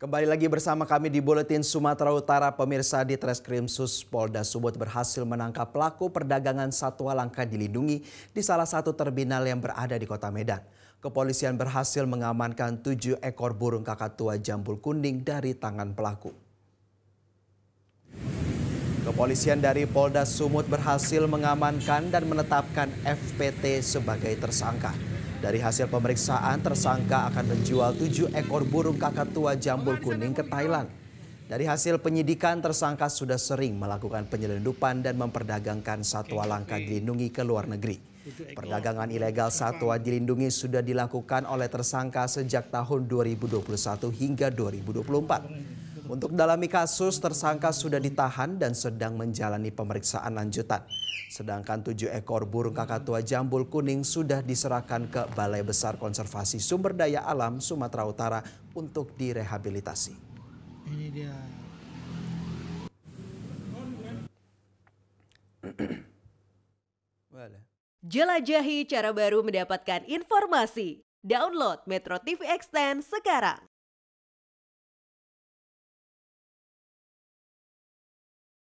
Kembali lagi bersama kami di Buletin Sumatera Utara. Pemirsa, di Treskrimsus Polda Sumut berhasil menangkap pelaku perdagangan satwa langka dilindungi di salah satu terminal yang berada di Kota Medan. Kepolisian berhasil mengamankan 7 ekor burung kakatua jambul kuning dari tangan pelaku. Kepolisian dari Polda Sumut berhasil mengamankan dan menetapkan FPT sebagai tersangka. Dari hasil pemeriksaan, tersangka akan menjual 7 ekor burung kakatua jambul kuning ke Thailand. Dari hasil penyidikan, tersangka sudah sering melakukan penyelundupan dan memperdagangkan satwa langka dilindungi ke luar negeri. Perdagangan ilegal satwa dilindungi sudah dilakukan oleh tersangka sejak tahun 2021 hingga 2024. Untuk dalami kasus, tersangka sudah ditahan dan sedang menjalani pemeriksaan lanjutan. Sedangkan 7 ekor burung kakatua jambul kuning sudah diserahkan ke Balai Besar Konservasi Sumber Daya Alam Sumatera Utara untuk direhabilitasi. Ini dia. Jelajahi cara baru mendapatkan informasi. Download Metro TV Extend sekarang.